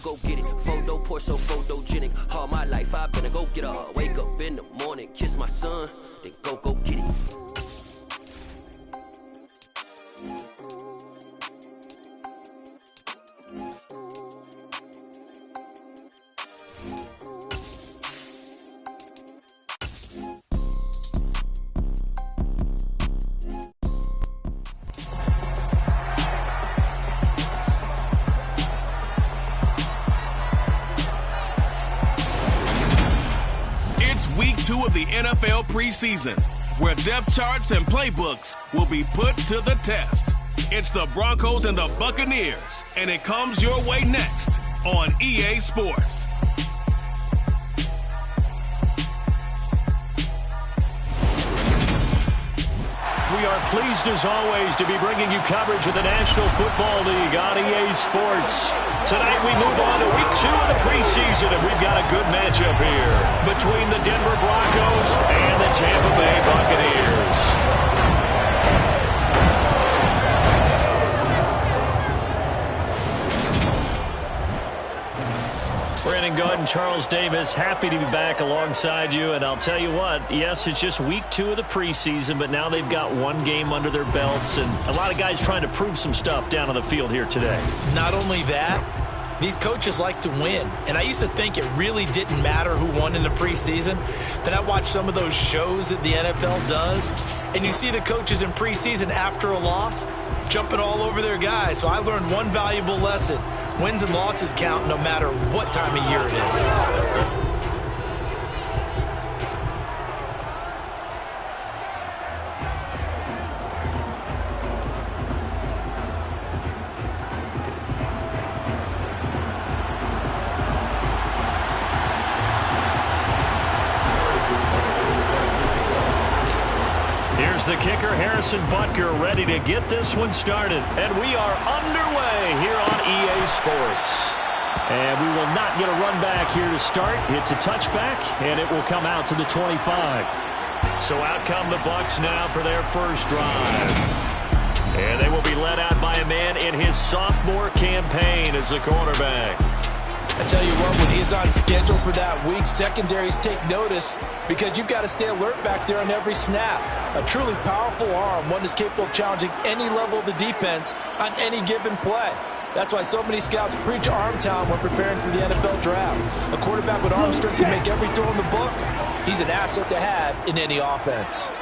go get it. Photo poor, so photogenic. All my life I've been a go getter. Wake up in the morning, kiss my son, then go get it. Week 2 of the NFL preseason, where depth charts and playbooks will be put to the test. It's the Broncos and the Buccaneers, and it comes your way next on EA Sports. We are pleased, as always, to be bringing you coverage of the National Football League on EA Sports. Tonight we move on to Week 2 of the preseason, and we've got a good matchup here between the Denver Broncos and the Tampa Bay Buccaneers. Brandon Goode and Charles Davis, happy to be back alongside you. And I'll tell you what, yes, it's just Week 2 of the preseason, but now they've got one game under their belts, and a lot of guys trying to prove some stuff down on the field here today. Not only that, these coaches like to win. And I used to think it really didn't matter who won in the preseason. Then I watched some of those shows that the NFL does, and you see the coaches in preseason after a loss jumping all over their guys. So I learned one valuable lesson. Wins and losses count no matter what time of year it is. Here's the kicker, Harrison Butker, ready to get this one started. And we are underway here on EA Sports. And we will not get a run back here to start. It's a touchback, and it will come out to the 25. So out come the Bucs now for their first drive. And they will be led out by a man in his sophomore campaign as the quarterback. I tell you what, when he's on schedule for that week, secondaries take notice because you've got to stay alert back there on every snap. A truly powerful arm, one that's capable of challenging any level of the defense on any given play. That's why so many scouts preach arm talent when preparing for the NFL draft. A quarterback with arm strength to make every throw in the book, he's an asset to have in any offense.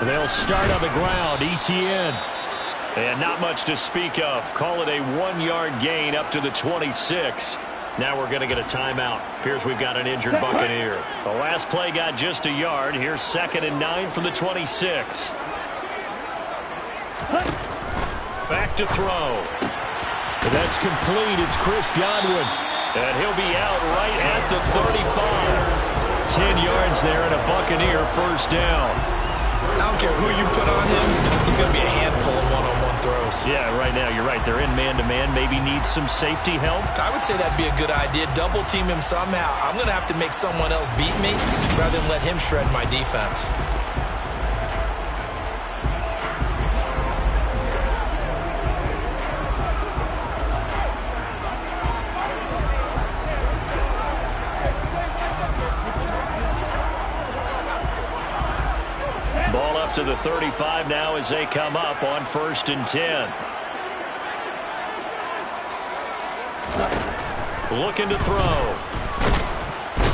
They'll start on the ground, ETN. And not much to speak of. Call it a 1-yard gain up to the 26. Now we're going to get a timeout. Appears we've got an injured Buccaneer. The last play got just a yard. Here's 2nd and 9 from the 26. Back to throw. And that's complete. It's Chris Godwin. And he'll be out right at the 35. 10 yards there and a Buccaneer first down. I don't care who you put on him. He's going to be a handful of one-on-one throws. Yeah, right now, you're right. They're in man-to-man. Maybe need some safety help. I would say that'd be a good idea. Double team him somehow. I'm going to have to make someone else beat me rather than let him shred my defense. Ball up to the 35 now as they come up on 1st and 10. Looking to throw.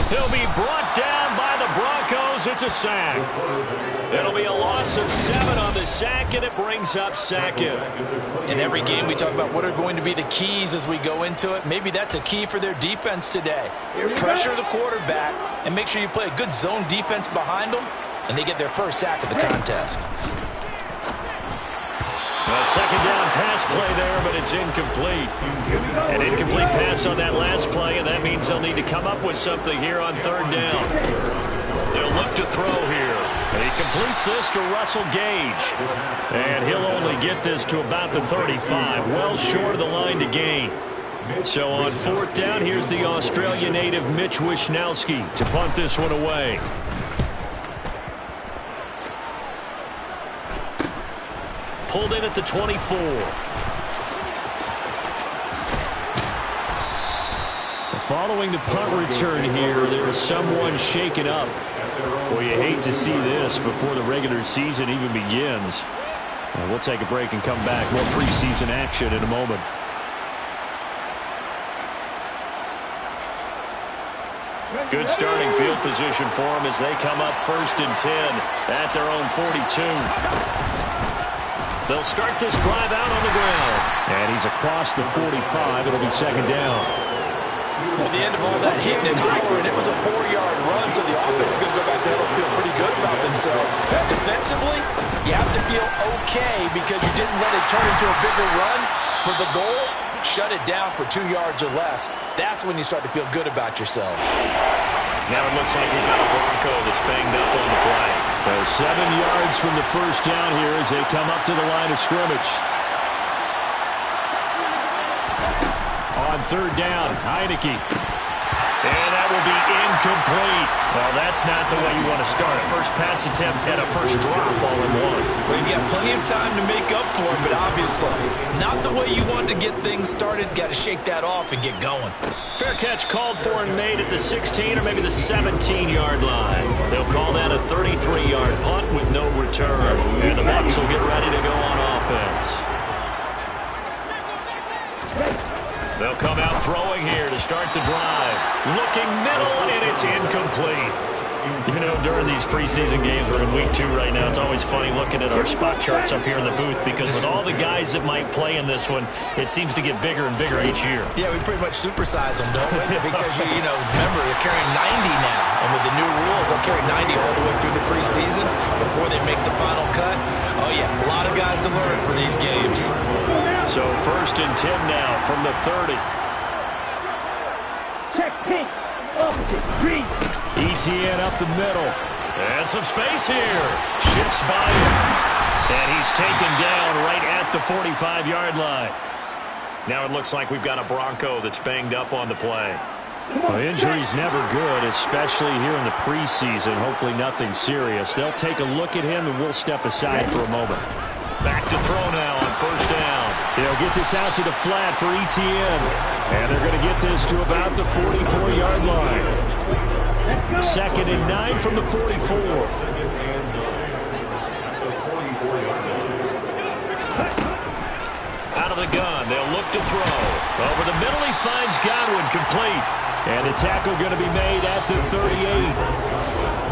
He'll be brought down by the Broncos. It's a sack. It'll be a loss of 7 on the sack, and it brings up 2nd. In every game, we talk about what are going to be the keys as we go into it. Maybe that's a key for their defense today. Pressure the quarterback and make sure you play a good zone defense behind them, and they get their first sack of the contest. A 2nd down pass play there, but it's incomplete. An incomplete pass on that last play, and that means they'll need to come up with something here on 3rd down. They'll look to throw here. And he completes this to Russell Gage. And he'll only get this to about the 35, well short of the line to gain. So on 4th down, here's the Australia native Mitch Wishnowsky to punt this one away. Pulled in at the 24. following the punt return here, there's someone shaken up. Well, you hate to see this before the regular season even begins. We'll take a break and come back. More preseason action in a moment. Good starting field position for them as they come up 1st and 10 at their own 42. They'll start this drive out on the ground. And he's across the 45. It'll be 2nd down. At the end of all that hitting and hollering, it was a 4-yard run, so the offense is going to go back there and feel pretty good about themselves. Defensively, you have to feel okay because you didn't let it turn into a bigger run for the goal. Shut it down for 2 yards or less. That's when you start to feel good about yourselves. Now it looks like we've got a Bronco that's banged up on the play. So 7 yards from the first down here as they come up to the line of scrimmage. On 3rd down, Heineke. And that will be incomplete. Well, that's not the way you want to start. First pass attempt and a first drop all in one. Well, you've got plenty of time to make up for it, but obviously not the way you want to get things started. Got to shake that off and get going. Fair catch called for and made at the 16 or maybe the 17-yard line. They'll call that a 33-yard punt with no return. And the Bucs will get ready to go on offense. They'll come out throwing here to start the drive. Looking middle, and it's incomplete. You know, during these preseason games, we're in week 2 right now. It's always funny looking at our spot charts up here in the booth because with all the guys that might play in this one, it seems to get bigger and bigger each year. Yeah, we pretty much supersize them, don't we? Because, you know, remember, they're carrying 90 now. And with the new rules, they'll carry 90 all the way through the preseason before they make the final cut. Oh, yeah, a lot of guys to learn for these games. So 1st and 10 now from the 30. Check pink, opposite, green. ETN up the middle. And some space here. Shifts by him. And he's taken down right at the 45-yard line. Now it looks like we've got a Bronco that's banged up on the play. Well, injury's never good, especially here in the preseason. Hopefully nothing serious. They'll take a look at him, and we'll step aside for a moment. Back to throw now on 1st down. They'll get this out to the flat for ETN. And they're going to get this to about the 44-yard line. 2nd and 9 from the 44. Out of the gun, they'll look to throw. Over the middle, he finds Godwin complete. And the tackle going to be made at the 38.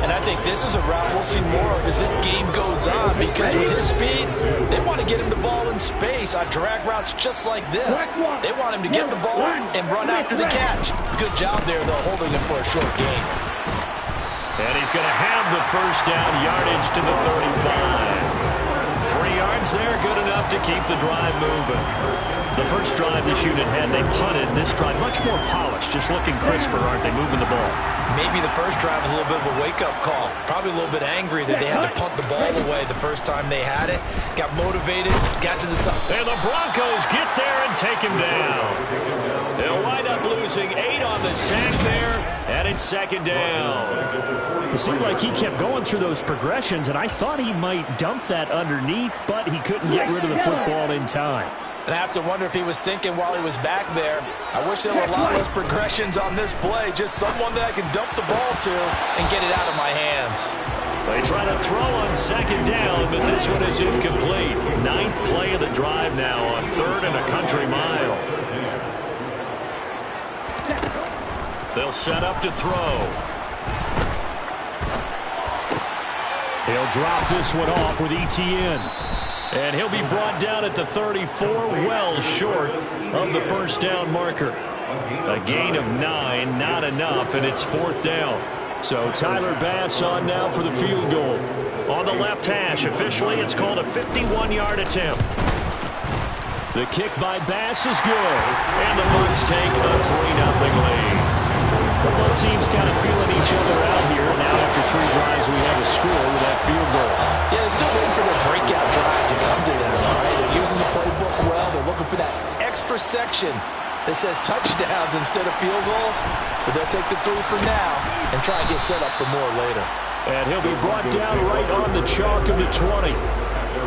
And I think this is a route we'll see more of as this game goes on because with his speed, they want to get him the ball in space on drag routes just like this. They want him to get the ball and run after the catch. Good job there, though, holding him for a short gain. And he's going to have the first down, yardage to the 35. 3 yards there, good enough to keep the drive moving. The first drive this unit had, they punted. This drive, much more polished, just looking crisper, aren't they, moving the ball? Maybe the first drive was a little bit of a wake-up call. Probably a little bit angry that they had to punt the ball away the first time they had it. Got motivated, got to the side. And the Broncos get there and take him down. They'll wind up losing 8 on the sack there, and it's 2nd down. It seemed like he kept going through those progressions, and I thought he might dump that underneath, but he couldn't get rid of the football in time. And I have to wonder if he was thinking while he was back there, I wish there were a lot less progressions on this play, just someone that I can dump the ball to and get it out of my hands. They try to throw on 2nd down, but this one is incomplete. 9th play of the drive now on 3rd and a country mile. They'll set up to throw. He'll drop this one off with ETN. And he'll be brought down at the 34, well short of the first down marker. A gain of 9, not enough, and it's 4th down. So Tyler Bass on now for the field goal. On the left hash, officially it's called a 51-yard attempt. The kick by Bass is good, and the Bucs take a 3-0 lead. Both teams kind of feeling each other out here. Now after 3 drives, we have a score with that field goal. Yeah, they're still waiting for their breakout drive to come to them, all right? They're using the playbook well. They're looking for that extra section that says touchdowns instead of field goals. But they'll take the 3 for now and try and get set up for more later. And he'll be brought down right on the chalk of the 20.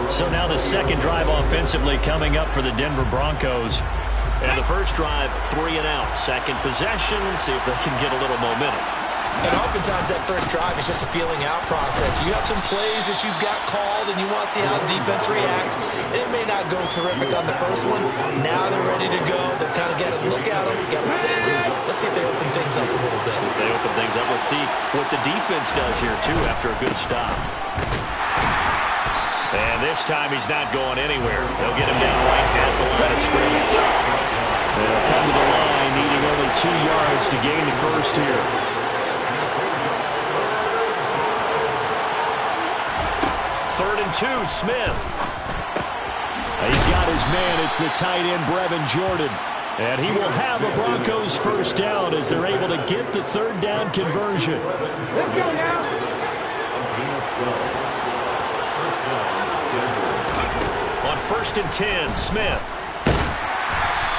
So now the 2nd drive offensively coming up for the Denver Broncos. And the first drive, 3 and out. Second possession, see if they can get a little momentum. And oftentimes that first drive is just a feeling out process. You have some plays that you've got called and you want to see how the defense reacts. It may not go terrific on the first one. Now they're ready to go. They've kind of got to look at them, got a sense. Let's see if they open things up a little bit. See if they open things up. Let's see what the defense does here, too, after a good stop. And this time he's not going anywhere. They'll get him down right at the line of scrimmage. They'll come to the line, needing only 2 yards to gain the first here. Third and 2, Smith. He's got his man. It's the tight end, Brevin Jordan. And he will have a Broncos first down as they're able to get the third down conversion. Let's go now. On first and 10, Smith.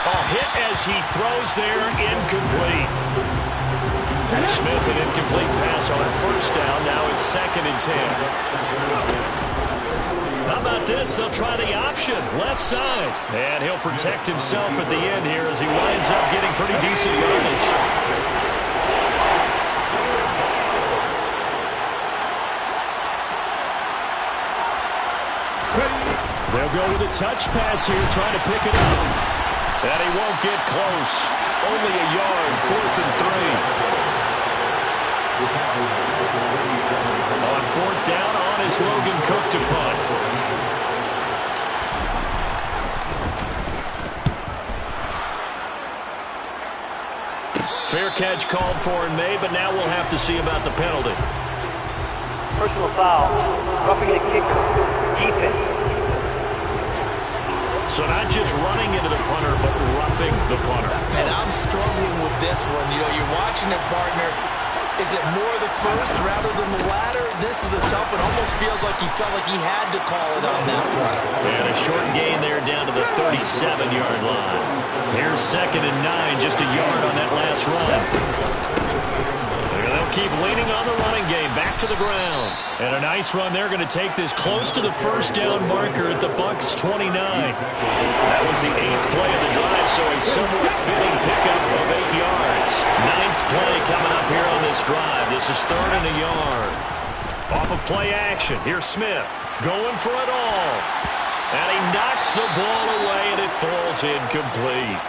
A hit as he throws there, incomplete. Smith, an incomplete pass on first down. Now it's second and 10. How about this? They'll try the option, left side. And he'll protect himself at the end here as he winds up getting pretty decent yardage. They'll go with a touch pass here, trying to pick it up. And he won't get close. Only a yard, 4th and 3. On 4th down, on is Logan Cook to punt. Fair catch called for and made, but now we'll have to see about the penalty. Personal foul. Roughing the kicker. Defense. So not just running into the punter, but roughing the punter. And I'm struggling with this one. You know, you're watching it, partner. Is it more the first rather than the latter? This is a tough one. Almost feels like he felt like he had to call it on that play. And a short gain there down to the 37-yard line. Here's second and 9, just a yard on that last run. They'll keep leaning on the running game, back to the ground. And a nice run. They're going to take this close to the first down marker at the Bucs 29. That was the 8th play of the drive, so a somewhat fitting pickup of 8 yards. 9th play coming up here on this drive. This is 3rd and a yard. Off of play action. Here's Smith going for it all. And he knocks the ball away, and it falls incomplete.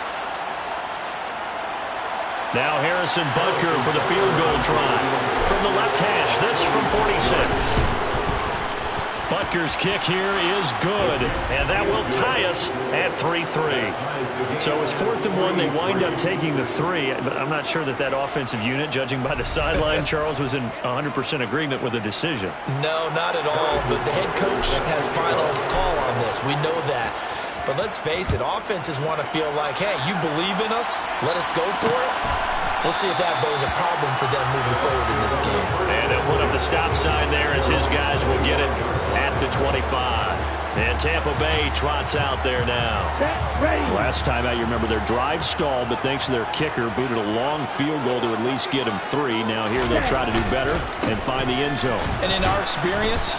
Now Harrison Butker for the field goal try. From the left hash, this from 46. Butker's kick here is good, and that will tie us at 3-3. So it's 4th and 1. They wind up taking the 3. But I'm not sure that offensive unit, judging by the sideline, Charles, was in 100% agreement with the decision. No, not at all. But the head coach has final call on this. We know that. But let's face it, offenses want to feel like, hey, you believe in us, let us go for it. We'll see if that is a problem for them moving forward in this game. And they'll put up the stop sign there as his guys will get it at the 25. And Tampa Bay trots out there now. Last time out, you remember their drive stalled, but thanks to their kicker, booted a long field goal to at least get them 3. Now here they'll try to do better and find the end zone. And in our experience,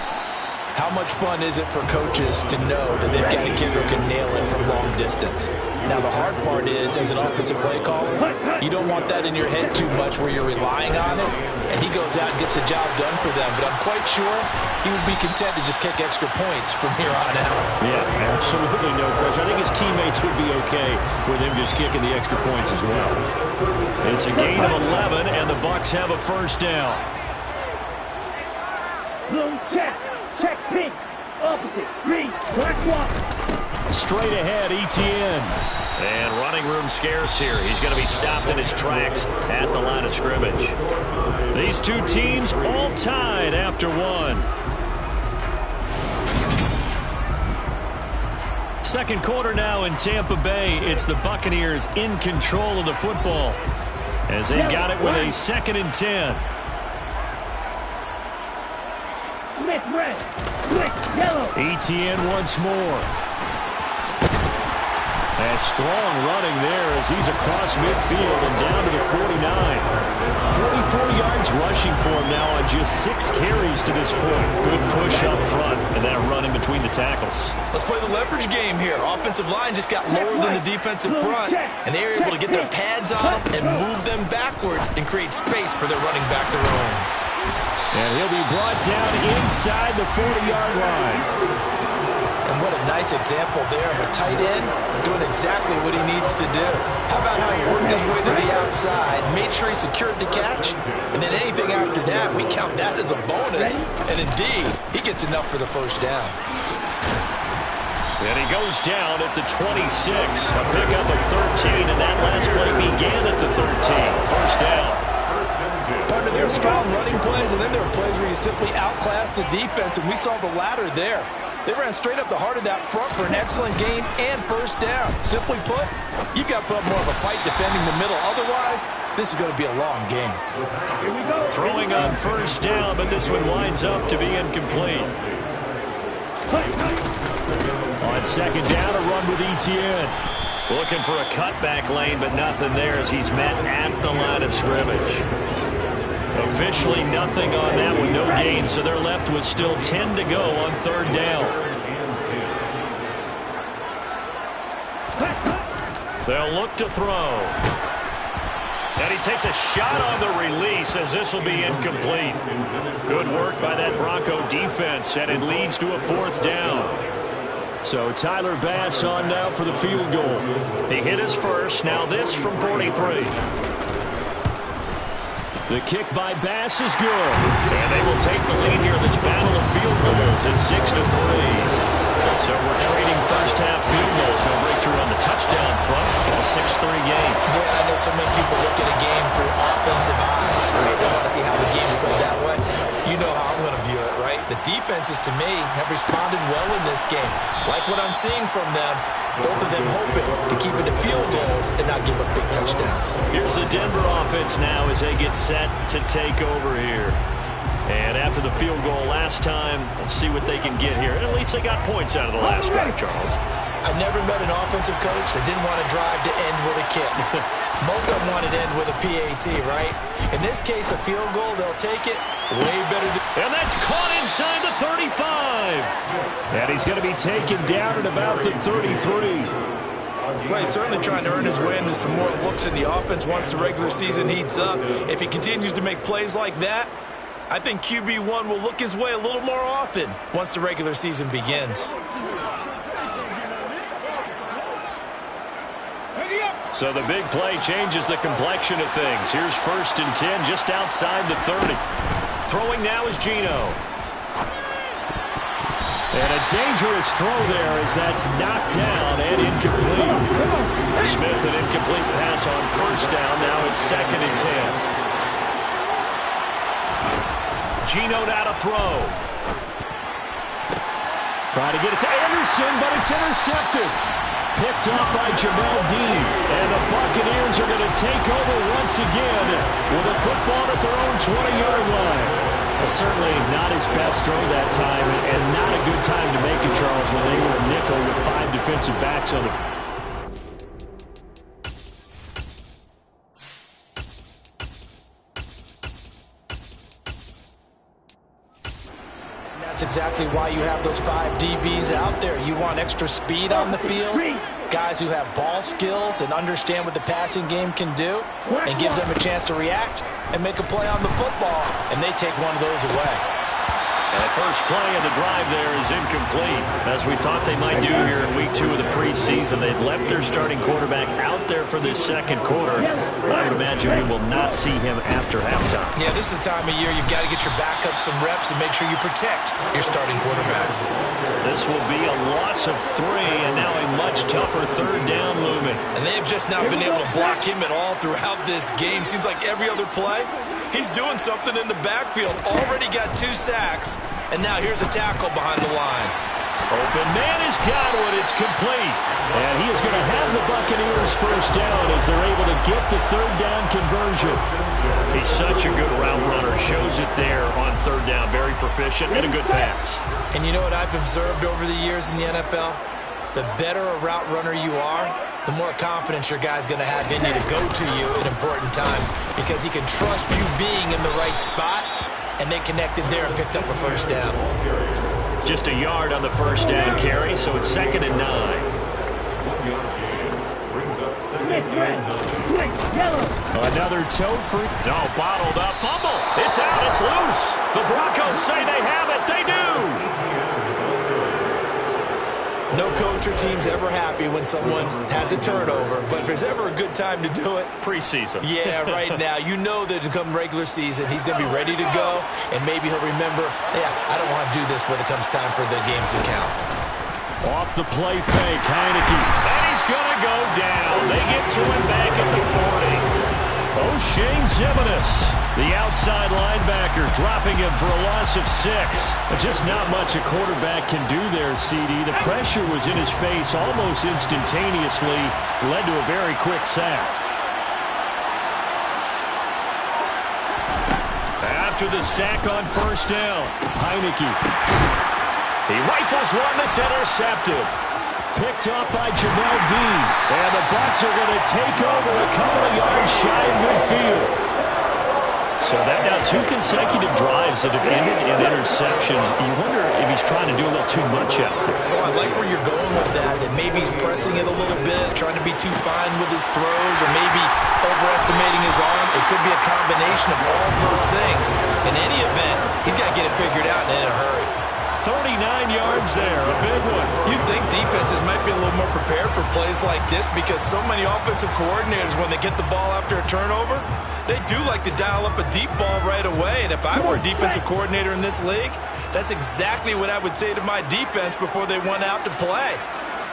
how much fun is it for coaches to know that they've got a kicker who can nail it from long distance? Now, the hard part is, as an offensive play caller, you don't want that in your head too much where you're relying on it, and he goes out and gets the job done for them. But I'm quite sure he would be content to just kick extra points from here on out. Yeah, absolutely no question. I think his teammates would be okay with him just kicking the extra points as well. It's a gain of 11, and the Bucs have a first down. Blue check. Check pink. Opposite. Green. Black one. Straight ahead, Etienne. And running room scarce here. He's going to be stopped in his tracks at the line of scrimmage. These two teams all tied after 1. Second quarter now in Tampa Bay. It's the Buccaneers in control of the football as they got it with a 2nd and 10. Smith red. Quick yellow. Etienne once more. And strong running there as he's across midfield and down to the 49. 44 yards rushing for him now on just 6 carries to this point. Good push up front and that run in between the tackles. Let's play the leverage game here. Offensive line just got lower than the defensive front, and they were able to get their pads on them and move them backwards and create space for their running back to roam. And he'll be brought down inside the 40-yard line. And what a nice example there of a tight end doing exactly what he needs to do. How about how he worked his way to the outside, made sure he secured the catch, and then anything after that, we count that as a bonus. And indeed, he gets enough for the first down. And he goes down at the 26. A pickup of 13, and that last play began at the 13. First down. Part of their strong running plays, and then there were plays where you simply outclass the defense, and we saw the latter there. They ran straight up the heart of that front for an excellent gain and first down. Simply put, you've got to put up more of a fight defending the middle. Otherwise, this is going to be a long game. Here we go. Throwing on first down, but this one winds up to be incomplete. On second down, a run with Etienne. Looking for a cutback lane, but nothing there as he's met at the line of scrimmage. Officially nothing on that one, no gain, so they're left with still 10 to go on third down. They'll look to throw. And he takes a shot on the release as this will be incomplete. Good work by that Bronco defense, and it leads to a fourth down. So Tyler Bass on now for the field goal. He hit his first, now this from 43. The kick by Bass is good. And they will take the lead here in this battle of field goals at 6-3. So we're trading first half field goals. No breakthrough on the touchdown front in a 6-3 game. Yeah, I know so many people look at a game through offensive eyes, right? They want to see how the game's played that way. You know how I'm going to view it, right? The defenses, to me, have responded well in this game. Like what I'm seeing from them, both of them hoping to keep it to field goals and not give up big touchdowns. Here's the Denver offense now as they get set to take over here. And after the field goal last time, we'll see what they can get here. At least they got points out of the last drive, Charles. I've never met an offensive coach that didn't want to drive to end with a kick. Most of them wanted to end with a PAT, right? In this case, a field goal, they'll take it way better than... And that's caught inside the 35. And he's going to be taken down at about the 33. Well, he's certainly trying to earn his way into some more looks in the offense once the regular season heats up. If he continues to make plays like that, I think QB1 will look his way a little more often once the regular season begins. So the big play changes the complexion of things. Here's 1st and 10 just outside the 30. Throwing now is Geno. And a dangerous throw there as that's knocked down and incomplete. Smith, an incomplete pass on first down. Now it's 2nd and 10. Geno now to throw. Trying to get it to Anderson, but it's intercepted. Picked off by Jamel Dean. And the Buccaneers are going to take over once again with a football at their own 20-yard line. Well, certainly not his best throw that time, and not a good time to make it, Charles, when they were a nickel with 5 defensive backs on the... That's exactly why you have those 5 DBs out there. You want extra speed on the field, guys who have ball skills and understand what the passing game can do, and gives them a chance to react and make a play on the football, and they take one of those away. And the first play of the drive there is incomplete, as we thought they might do here in week 2 of the preseason. They'd left their starting quarterback out there for this second quarter. I would imagine we will not see him after halftime. Yeah, this is the time of year you've got to get your backup some reps and make sure you protect your starting quarterback. This will be a loss of 3, and now a much tougher third down looming. And they have just not been able to block him at all throughout this game. Seems like every other play, he's doing something in the backfield. Already got 2 sacks, and now here's a tackle behind the line. Open man has got one. It's complete. And he is going to have the Buccaneers first down as they're able to get the third down conversion. He's such a good route runner. Shows it there on third down. Very proficient and a good pass. And you know what I've observed over the years in the NFL? The better a route runner you are, the more confidence your guy's going to have in you to go to you in important times because he can trust you being in the right spot, and they connected there and picked up a first down. Just a yard on the first down carry, so it's 2nd and 9. Another toe free. No, bottled up. Fumble. It's out. It's loose. The Broncos say they have it. They do. No coach or team's ever happy when someone has a turnover, but if there's ever a good time to do it, preseason. Yeah, right now. You know that come regular season, he's going to be ready to go, and maybe he'll remember, yeah, I don't want to do this when it comes time for the games to count. Off the play fake, Heineke. And he's going to go down. They get to him back at the 40. O'Shane Zimenez, the outside linebacker, dropping him for a loss of 6. But just not much a quarterback can do there, CD. The pressure was in his face almost instantaneously, led to a very quick sack. After the sack on first down, Heineke. He rifles one that's intercepted. Picked up by Jamel Dean. And the Bucs are going to take over a couple of yards shy of midfield. So that now 2 consecutive drives that have ended in interceptions. You wonder if he's trying to do a little too much out there. Oh, I like where you're going with that maybe he's pressing it a little bit, trying to be too fine with his throws, or maybe overestimating his arm. It could be a combination of all those things. In any event, he's got to get it figured out and in a hurry. 39 yards there, a big one. You'd think defenses might be a little more prepared for plays like this because so many offensive coordinators, when they get the ball after a turnover, they do like to dial up a deep ball right away. And if I were a defensive coordinator in this league, that's exactly what I would say to my defense before they went out to play.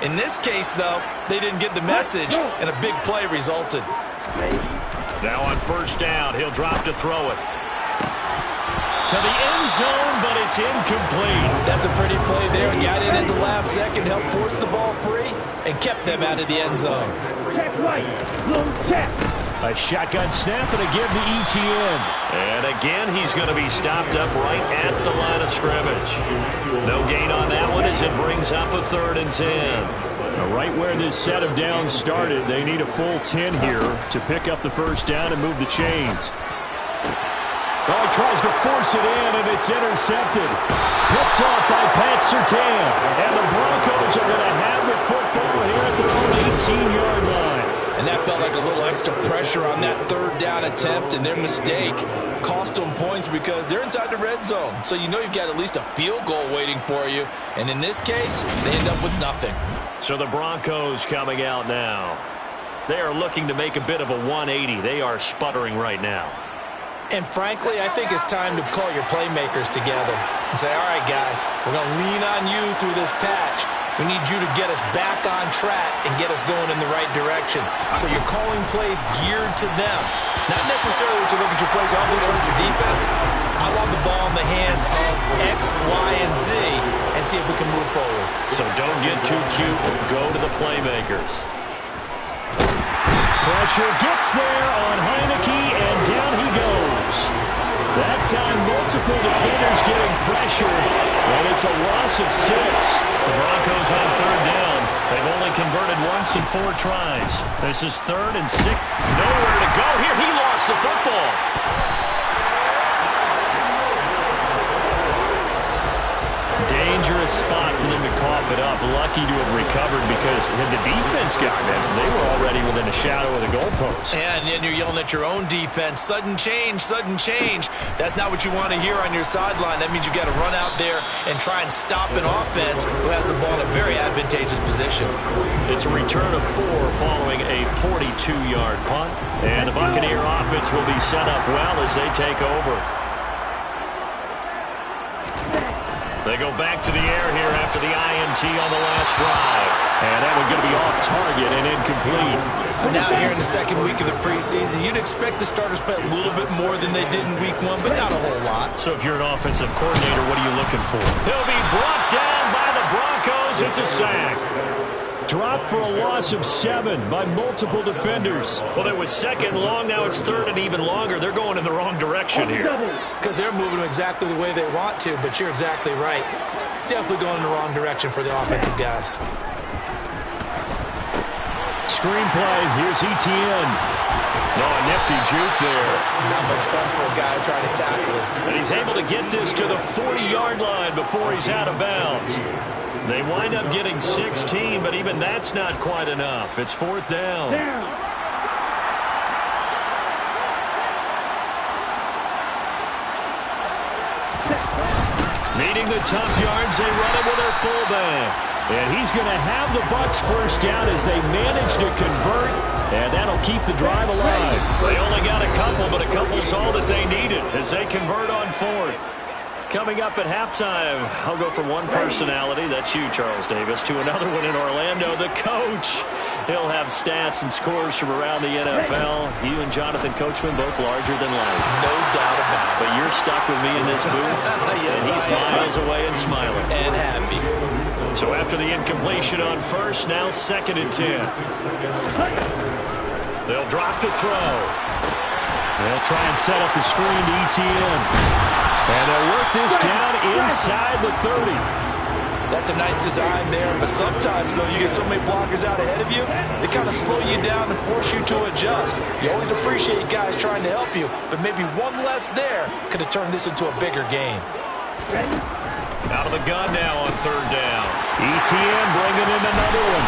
In this case, though, they didn't get the message, and a big play resulted. Now on first down, he'll drop to throw it. To the end zone, but it's incomplete. That's a pretty play there. Got it in the last second, helped force the ball free, and kept them out of the end zone. Check right. Long check. A shotgun snap and a give to ETN. And again, he's going to be stopped up right at the line of scrimmage. No gain on that one as it brings up a 3rd and 10. Now, right where this set of downs started, they need a full 10 here to pick up the first down and move the chains. Well, he tries to force it in, and it's intercepted. Picked off by Pat Surtain. And the Broncos are going to have the football here at their own 18-yard line. And that felt like a little extra pressure on that 3rd down attempt, and their mistake cost them points because they're inside the red zone. So you know you've got at least a field goal waiting for you. And in this case, they end up with nothing. So the Broncos coming out now. They are looking to make a bit of a 180. They are sputtering right now. And frankly, I think it's time to call your playmakers together and say, all right, guys, we're going to lean on you through this patch. We need you to get us back on track and get us going in the right direction. So you're calling plays geared to them. Not necessarily what you look at your plays, all this hurts the defense. I want the ball in the hands of X, Y, and Z and see if we can move forward. So don't get too cute. Go to the playmakers. Pressure gets there on Heineke, and down he goes. That's on multiple defenders getting pressure, and it's a loss of 6. The Broncos on 3rd down. They've only converted once in 4 tries. This is 3rd and 6. Nowhere to go here. He lost the football. Dangerous spot for them to cough it up. Lucky to have recovered because had the defense gotten it, they were already within a shadow of the goalpost. And then you're yelling at your own defense. Sudden change, sudden change. That's not what you want to hear on your sideline. That means you've got to run out there and try and stop an offense who has the ball in a very advantageous position. It's a return of 4 following a 42-yard punt. And the Buccaneer offense will be set up well as they take over. They go back to the air here after the INT on the last drive. And that one's going to be off target and incomplete. So now here in the 2nd week of the preseason, you'd expect the starters play a little bit more than they did in week 1, but not a whole lot. So if you're an offensive coordinator, what are you looking for? He'll be brought down by the Broncos. It's a sack. Dropped for a loss of 7 by multiple defenders. Well, it was 2nd and long. Now it's 3rd and even longer. They're going in the wrong direction here. Because they're moving exactly the way they want to, but you're exactly right. Definitely going in the wrong direction for the offensive guys. Screenplay, here's ETN. Oh, a nifty juke there. Not much fun for a guy trying to tackle it. And he's able to get this to the 40-yard line before he's out of bounds. They wind up getting 16, but even that's not quite enough. It's 4th down. Needing the tough yards, they run it with their fullback. And he's going to have the Bucs first down as they manage to convert, and that'll keep the drive alive. They only got a couple, but a couple's all that they needed as they convert on 4th. Coming up at halftime, I'll go from one personality, that's you, Charles Davis, to another one in Orlando, the coach. He'll have stats and scores from around the NFL. You and Jonathan Coachman both larger than life. No doubt about it. But you're stuck with me in this booth, Yes, and he's miles away and smiling. And happy. So after the incompletion on 1st, now 2nd and 10. They'll drop to throw. They'll try and set up the screen to ETN. And they'll work this down inside the 30. That's a nice design there, but sometimes, though, you get so many blockers out ahead of you, they kind of slow you down and force you to adjust. You always appreciate guys trying to help you, but maybe one less there could have turned this into a bigger game. Out of the gun now on 3rd down. ETN bringing in another one.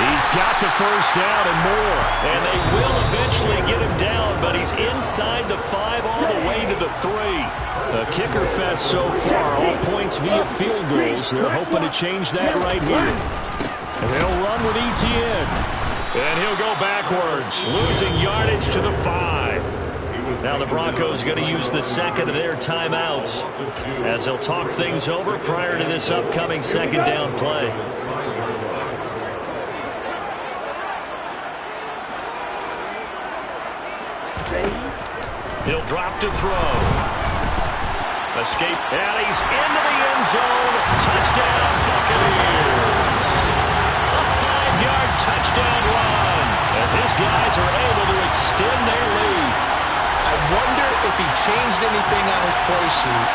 He's got the first down and more. And they will eventually get him down, but he's inside the 5 all the way to the 3. The kicker fest so far, all points via field goals. They're hoping to change that right here. And they'll run with ETN. And he'll go backwards, losing yardage to the 5. Now the Broncos going to use the 2nd of their timeouts as they'll talk things over prior to this upcoming 2nd down play. He'll drop to throw. Escape, and he's into the end zone. Touchdown, Buccaneers. A 5-yard touchdown run as his guys are able to extend their lead. I wonder if he changed anything on his play sheet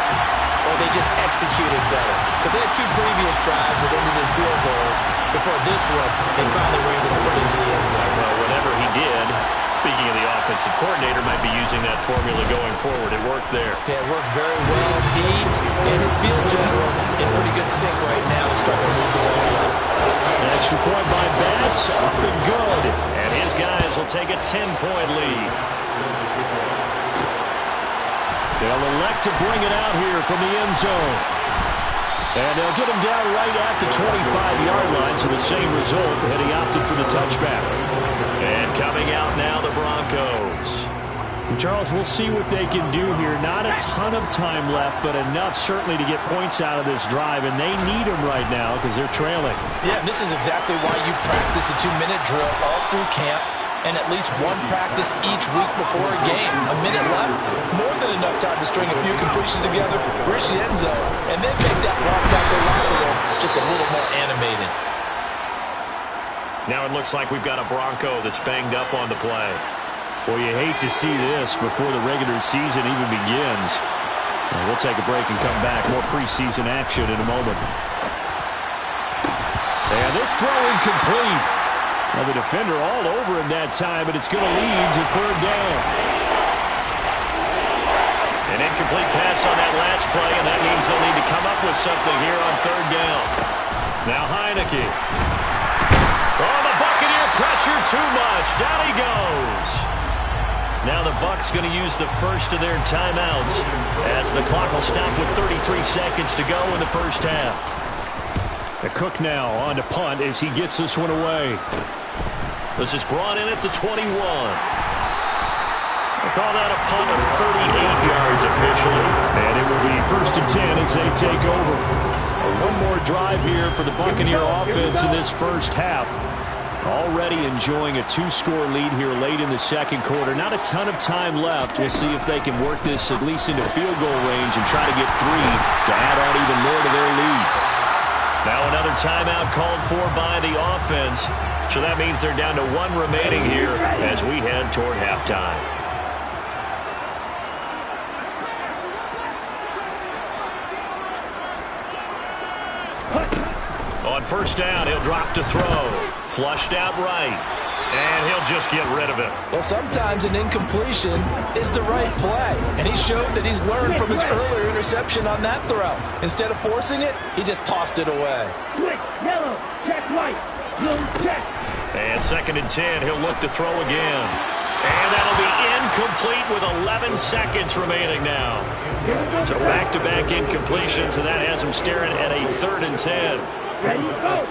or they just executed better. Because they had 2 previous drives that ended in field goals. Before this one, they finally were able to put it into the end zone. Well, whatever he did, speaking of the offensive coordinator, might be using that formula going forward. It worked there. Yeah, it worked very well. He and his field general in pretty good sync right now. They're starting to move the ball well. An extra point by Bass, up and good. And his guys will take a 10-point lead. They'll elect to bring it out here from the end zone. And they'll get him down right at the 25-yard line, so the same result, and he opted for the touchback. And coming out now, the Broncos. Charles, we'll see what they can do here. Not a ton of time left, but enough certainly to get points out of this drive, and they need them right now because they're trailing. Yeah, and this is exactly why you practice a 2-minute drill all through camp and at least one practice each week before a game. A minute left, more than enough time to string a few completions together, reach the end zone, and then make that walk back the lateral just a little more animated. Now it looks like we've got a Bronco that's banged up on the play. Well, you hate to see this before the regular season even begins. And we'll take a break and come back. More preseason action in a moment. And this throw incomplete. Well, the defender all over him that time, but it's going to lead to 3rd down. An incomplete pass on that last play, and that means they'll need to come up with something here on 3rd down. Now Heineke. Oh, the Buccaneer pressure too much. Down he goes. Now the Bucs going to use the first of their timeouts as the clock will stop with 33 seconds to go in the first half. The Cook now on to punt as he gets this one away. This is brought in at the 21. We'll call that a punt of 38 yards officially. And it will be 1st and 10 as they take over. One more drive here for the Buccaneer offense in this first half. Already enjoying a 2-score lead here late in the 2nd quarter. Not a ton of time left. We'll see if they can work this at least into field goal range and try to get 3 to add on even more to their lead. Now another timeout called for by the offense. So that means they're down to 1 remaining here as we head toward halftime. On 1st down, he'll drop to throw. Flushed out right. And he'll just get rid of it. Well, sometimes an incompletion is the right play. And he showed that he's learned from his earlier interception on that throw. Instead of forcing it, he just tossed it away. Switch, yellow, check white, blue, check. And 2nd and 10, he'll look to throw again. And that'll be incomplete with 11 seconds remaining now. So back-to-back incompletions, and that has him staring at a 3rd and 10. Ready, go.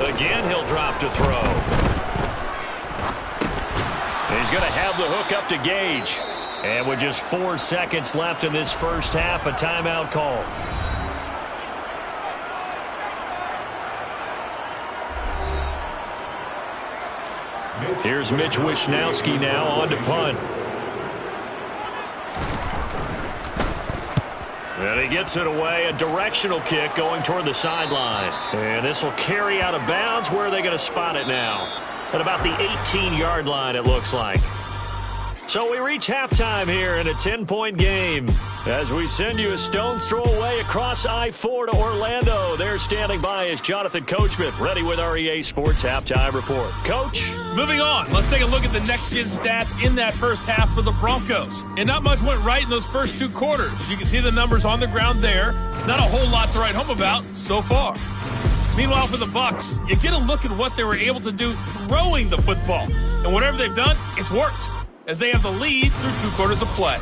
Again, he'll drop to throw. He's going to have the hook up to Gage. And with just 4 seconds left in this first half, a timeout call. Here's Mitch Wishnowsky now on to punt. And he gets it away, a directional kick going toward the sideline. And this will carry out of bounds. Where are they going to spot it now? At about the 18-yard line, it looks like. So we reach halftime here in a 10-point game as we send you a stone's throw away across I-4 to Orlando. There standing by is Jonathan Coachman, ready with our EA Sports Halftime Report. Coach? Moving on, let's take a look at the next-gen stats in that first half for the Broncos. And not much went right in those first 2 quarters. You can see the numbers on the ground there. Not a whole lot to write home about so far. Meanwhile, for the Bucs, you get a look at what they were able to do throwing the football. And whatever they've done, it's worked, as they have the lead through 2 quarters of play.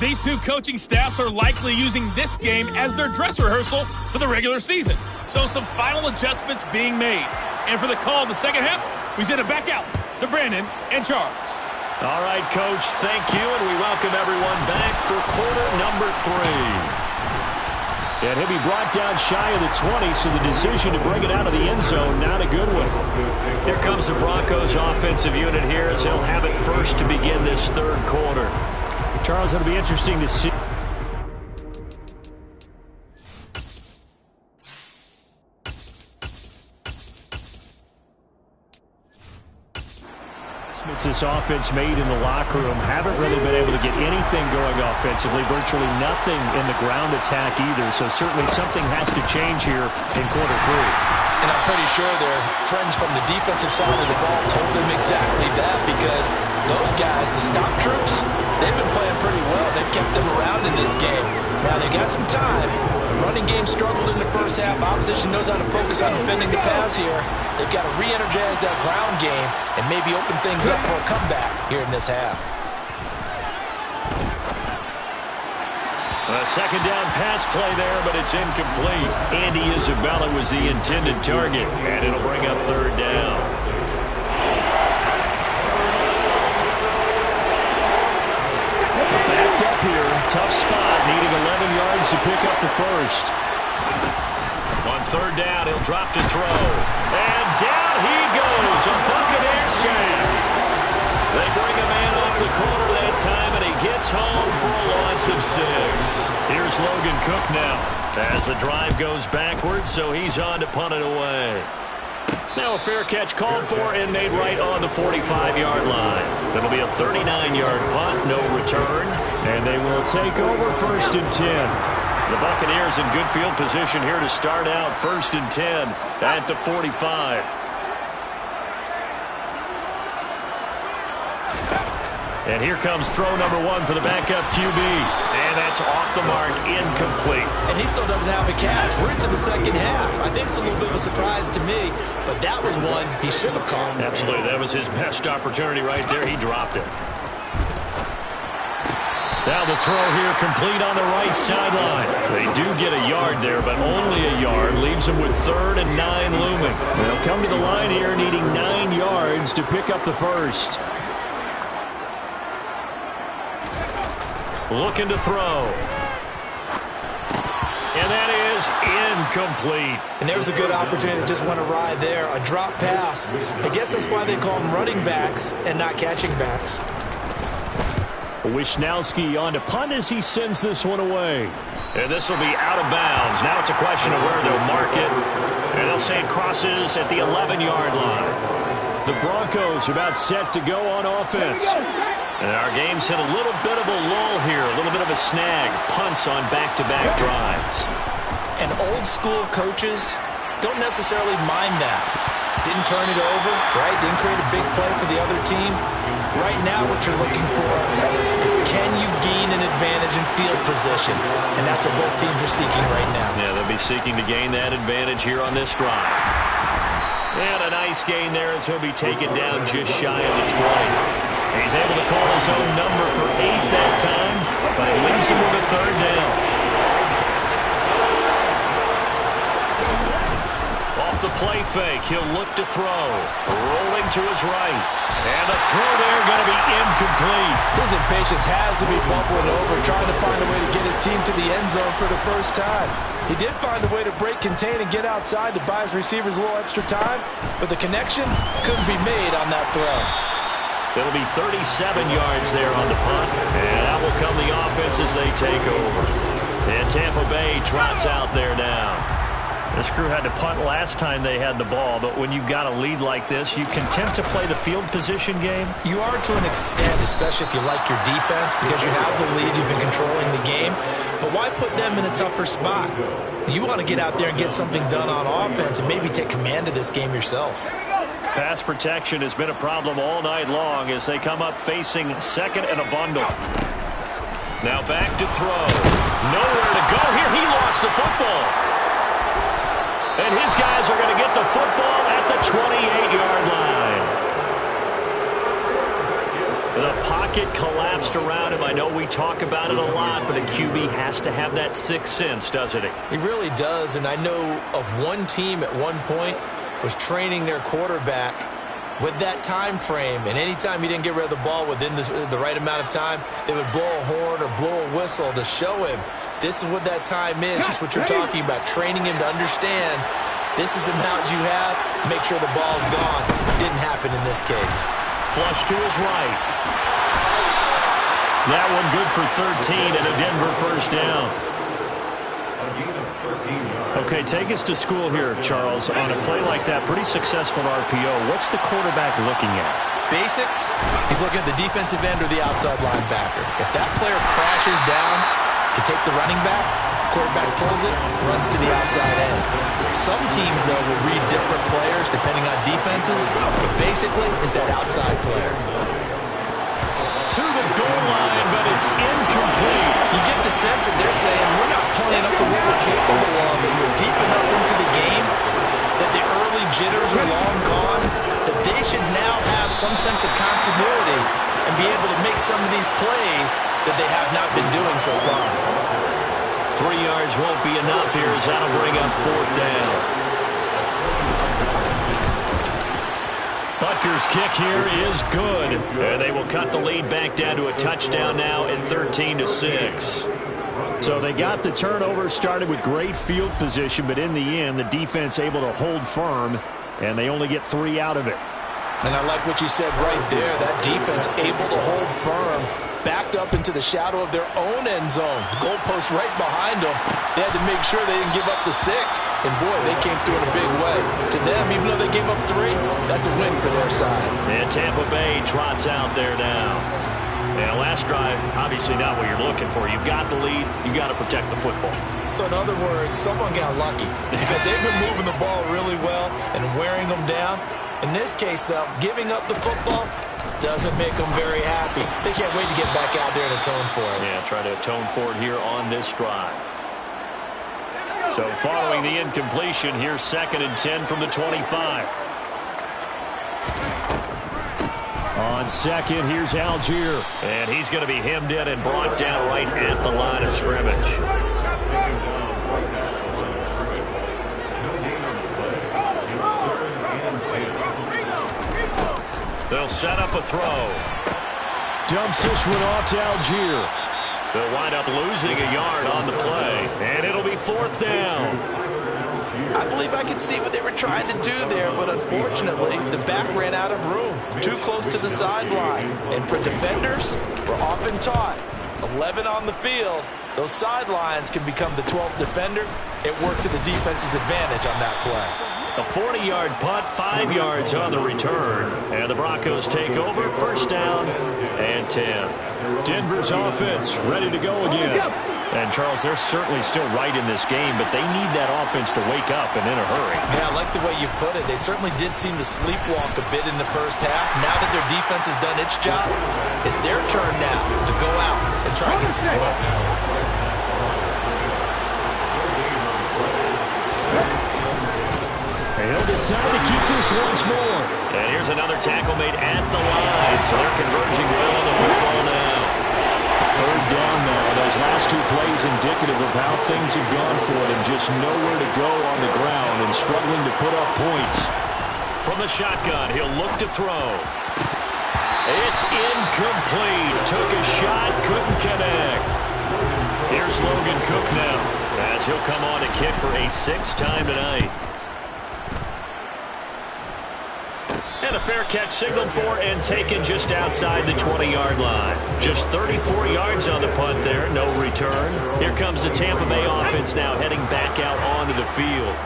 These 2 coaching staffs are likely using this game as their dress rehearsal for the regular season. So some final adjustments being made. And for the call of the second half, we send it back out to Brandon and Charles. All right, Coach, thank you, and we welcome everyone back for quarter number 3. And he'll be brought down shy of the 20, so the decision to bring it out of the end zone, not a good one. Here comes the Broncos offensive unit here as they'll have it first to begin this 3rd quarter. Charles, it'll be interesting to see. This offense made in the locker room haven't really been able to get anything going offensively, virtually nothing in the ground attack either, so certainly something has to change here in quarter 3. And I'm pretty sure their friends from the defensive side of the ball told them exactly that, because those guys, the stop troops, they've been playing pretty well. They've kept them around in this game. Now, they got some time. The running game struggled in the first half. Opposition knows how to focus on defending the pass here. They've got to re-energize that ground game and maybe open things up for a comeback here in this half. A 2nd down pass play there, but it's incomplete. Andy Isabella was the intended target, and it'll bring up 3rd down. Backed up here, tough spot, needing 11 yards to pick up the first. On 3rd down, he'll drop to throw. And down he goes, a Buccaneers sack. They bring a man off the corner that time, and he gets home for a loss of 6. Here's Logan Cook now as the drive goes backwards, so he's on to punt it away. Now a fair catch called for and made right on the 45-yard line. It'll be a 39-yard punt, no return, and they will take over 1st and 10. The Buccaneers in good field position here to start out 1st and 10 at the 45. And here comes throw number 1 for the backup QB. And that's off the mark, incomplete. And he still doesn't have a catch. We're into the second half. I think it's a little bit of a surprise to me, but that was one he should have caught. Absolutely. That was his best opportunity right there. He dropped it. Now the throw here complete on the right sideline. They do get a yard there, but only a yard. Leaves them with 3rd and 9 looming. They'll come to the line here needing 9 yards to pick up the first. Looking to throw. And that is incomplete. And there was a good opportunity to just want to ride there. A drop pass. I guess that's why they call them running backs and not catching backs. Wishnowsky on to punt as he sends this one away. And this will be out of bounds. Now it's a question of where they'll mark it. And they'll say it crosses at the 11-yard line. The Broncos are about set to go on offense. And our game's hit a little bit of a lull here, a little bit of a snag. Punts on back-to-back drives. And old-school coaches, don't necessarily mind that. Didn't turn it over, right? Didn't create a big play for the other team. Right now what you're looking for is can you gain an advantage in field position? And that's what both teams are seeking right now. Yeah, they'll be seeking to gain that advantage here on this drive. And a nice gain there as he'll be taken down just shy of the 20. He's able to call his own number for 8 that time, but it leaves him with a third down. Off the play fake, he'll look to throw. Rolling to his right. And the throw there going to be incomplete. His impatience has to be bubbling over, trying to find a way to get his team to the end zone for the first time. He did find a way to break, contain, and get outside to buy his receivers a little extra time, but the connection couldn't be made on that throw. It'll be 37 yards there on the punt, and out will come the offense as they take over. And Tampa Bay trots out there now. This crew had to punt last time they had the ball, but when you've got a lead like this, you content to play the field position game? You are to an extent, especially if you like your defense, because you have the lead, you've been controlling the game. But why put them in a tougher spot? You want to get out there and get something done on offense and maybe take command of this game yourself. Pass protection has been a problem all night long as they come up facing second and a bundle. Now back to throw. Nowhere to go here. He lost the football. And his guys are going to get the football at the 28-yard line. The pocket collapsed around him. I know we talk about it a lot, but a QB has to have that sixth sense, doesn't he? He really does, and I know of one team at one point was training their quarterback with that time frame, and anytime he didn't get rid of the ball within the right amount of time, they would blow a horn or blow a whistle to show him this is what that time is, just what you're talking about, training him to understand this is the amount you have, make sure the ball's gone. Didn't happen in this case. Flush to his right. That one good for 13 and a Denver first down. Okay, take us to school here, Charles. On a play like that, pretty successful RPO. What's the quarterback looking at? Basics, he's looking at the defensive end or the outside linebacker. If that player crashes down to take the running back, quarterback pulls it, runs to the outside end. Some teams, though, will read different players depending on defenses, but basically it's that outside player. To the goal line, but it's incomplete. You get the sense that they're saying we're not playing up to what we're capable of, and we're deep enough into the game that the early jitters are long gone, that they should now have some sense of continuity and be able to make some of these plays that they have not been doing so far. 3 yards won't be enough here as that'll bring up fourth down. Butker's kick here is good. And they will cut the lead back down to a touchdown now at 13-6. So they got the turnover, started with great field position, but in the end, the defense able to hold firm, and they only get 3 out of it. And I like what you said right there. That defense able to hold firm, backed up into the shadow of their own end zone. Goalpost right behind them. They had to make sure they didn't give up the 6. And, boy, they came through in a big way. To them, even though they gave up 3, that's a win for their side. And Tampa Bay trots out there now. And last drive, obviously not what you're looking for. You've got the lead. You've got to protect the football. So, in other words, someone got lucky because they've been moving the ball really well and wearing them down. In this case, though, giving up the football doesn't make them very happy. They can't wait to get back out there and atone for it. Yeah, try to atone for it here on this drive. So following the incompletion, here's 2nd and 10 from the 25. On second, here's Algier. And he's going to be hemmed in and brought down right at the line of scrimmage. They'll set up a throw. Dumps this one off to Algier. They'll wind up losing a yard on the play. And it'll be 4th down. I believe I could see what they were trying to do there, but unfortunately, the back ran out of room. Too close to the sideline. And for defenders, we're often taught, 11 on the field, those sidelines can become the 12th defender. It worked to the defense's advantage on that play. A 40-yard punt, 5 yards on the return. And the Broncos take over, 1st down and 10. Denver's offense ready to go again. And, Charles, they're certainly still right in this game, but they need that offense to wake up and in a hurry. Yeah, I like the way you put it. They certainly did seem to sleepwalk a bit in the first half. Now that their defense has done its job, it's their turn now to go out and try and get some points. They'll decide to keep this once more. And here's another tackle made at the line, so they're converging well on the football now. Third down now. Those last two plays indicative of how things have gone for them. Just nowhere to go on the ground and struggling to put up points. From the shotgun, he'll look to throw. It's incomplete. Took a shot, couldn't connect. Here's Logan Cook now, as he'll come on to kick for a sixth time tonight. And a fair catch signaled for and taken just outside the 20-yard line. Just 34 yards on the punt there, no return. Here comes the Tampa Bay offense now heading back out onto the field.